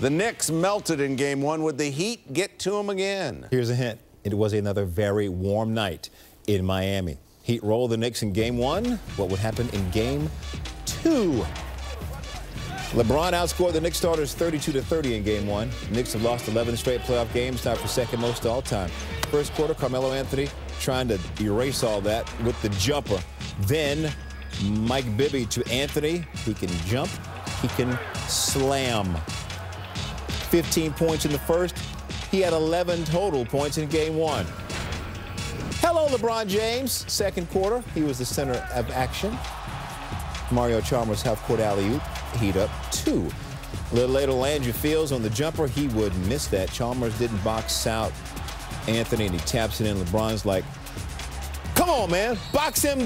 The Knicks melted in Game 1. Would the Heat get to them again? Here's a hint. It was another very warm night in Miami. Heat rolled the Knicks in Game 1. What would happen in Game 2? LeBron outscored the Knicks starters 32-30 in Game 1. Knicks have lost 11 straight playoff games, tied for second most all time. First quarter, Carmelo Anthony trying to erase all that with the jumper. Then Mike Bibby to Anthony. He can jump. He can slam. 15 points in the first. He had 11 total points in Game 1. Hello, LeBron James. Second quarter, he was the center of action. Mario Chalmers half-court alley-oop. Heat up 2. A little later, Landry Fields on the jumper. He would miss that. Chalmers didn't box out Anthony, and he taps it in. LeBron's like, come on, man. Box him.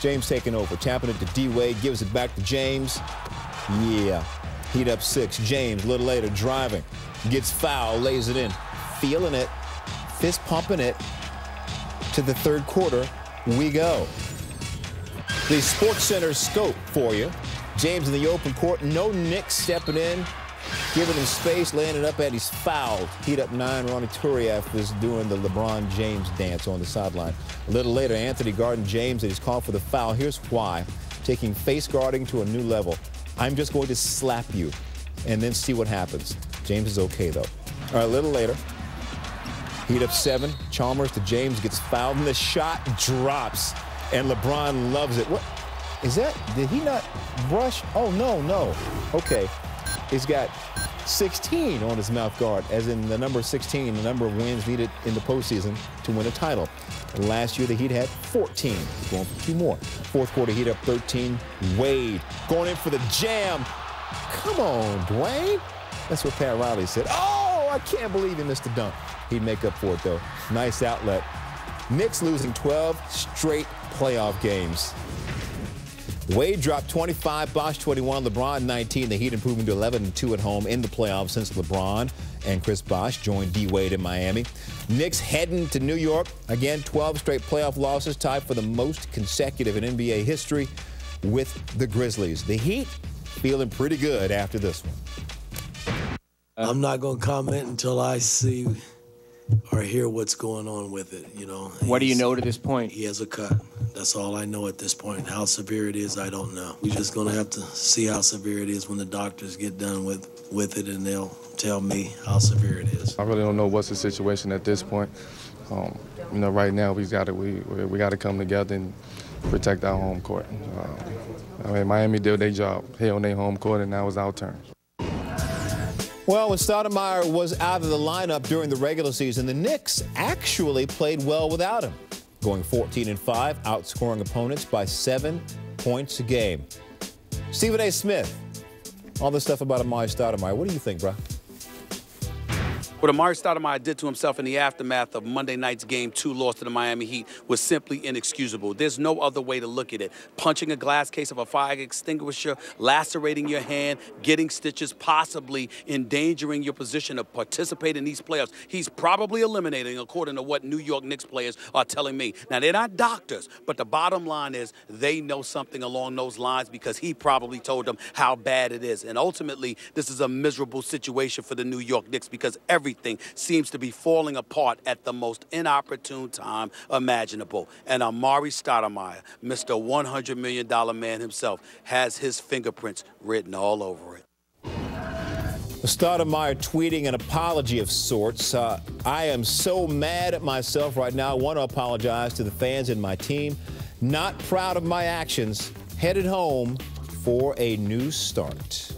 James taking over. Tapping it to D-Wade. Gives it back to James. Yeah. Heat up 6. James, a little later, driving. Gets fouled. Lays it in. Feeling it. Fist pumping it. To the third quarter we go. The Sports Center scope for you. James in the open court. No Knicks stepping in. Giving him space. Laying it up, and he's fouled. Heat up 9. Ronnie Turiaf is doing the LeBron James dance on the sideline. A little later, Anthony guarding James, and he's called for the foul. Here's why. Taking face guarding to a new level. I'm just going to slap you and then see what happens. James is okay, though. All right, a little later. Heat up 7. Chalmers to James, gets fouled, and the shot drops. And LeBron loves it. What is that? Did he not brush? Oh, no. Okay. He's got 16 on his mouth guard, as in the number 16, the number of wins needed in the postseason to win a title. And last year, the Heat had 14. Going for 2 more. Fourth quarter, Heat up 13. Wade going in for the jam. Come on, Dwayne. That's what Pat Riley said. Oh, I can't believe he missed the dunk. He'd make up for it, though. Nice outlet. Knicks losing 12 straight playoff games. Wade dropped 25, Bosh 21, LeBron 19. The Heat improving to 11-2 at home in the playoffs since LeBron and Chris Bosh joined D-Wade in Miami. Knicks heading to New York. Again, 12 straight playoff losses, tied for the most consecutive in NBA history with the Grizzlies. The Heat feeling pretty good after this one. I'm not going to comment until I see or hear what's going on with it, you know. What do you know to this point? He has a cut. That's all I know at this point. How severe it is, I don't know. We're just going to have to see how severe it is when the doctors get done with it, and they'll tell me how severe it is. I really don't know what's the situation at this point. You know, right now we got to come together and protect our home court. I mean, Miami did their job, held their home court, and now it's our turn. Well, when Stoudemire was out of the lineup during the regular season, the Knicks actually played well without him, going 14-5, outscoring opponents by 7 points a game. Stephen A. Smith, all this stuff about Amar'e Stoudemire. What do you think, bro? What Amar'e Stoudemire did to himself in the aftermath of Monday night's Game 2 loss to the Miami Heat was simply inexcusable. There's no other way to look at it. Punching a glass case of a fire extinguisher, lacerating your hand, getting stitches, possibly endangering your position to participate in these playoffs. He's probably eliminating, according to what New York Knicks players are telling me. Now, they're not doctors, but the bottom line is they know something along those lines because he probably told them how bad it is. And ultimately, this is a miserable situation for the New York Knicks because everything seems to be falling apart at the most inopportune time imaginable. And Amar'e Stoudemire, Mr. $100 million man himself, has his fingerprints written all over it. Stoudemire tweeting an apology of sorts. I am so mad at myself right now. I want to apologize to the fans and my team. Not proud of my actions. Headed home for a new start.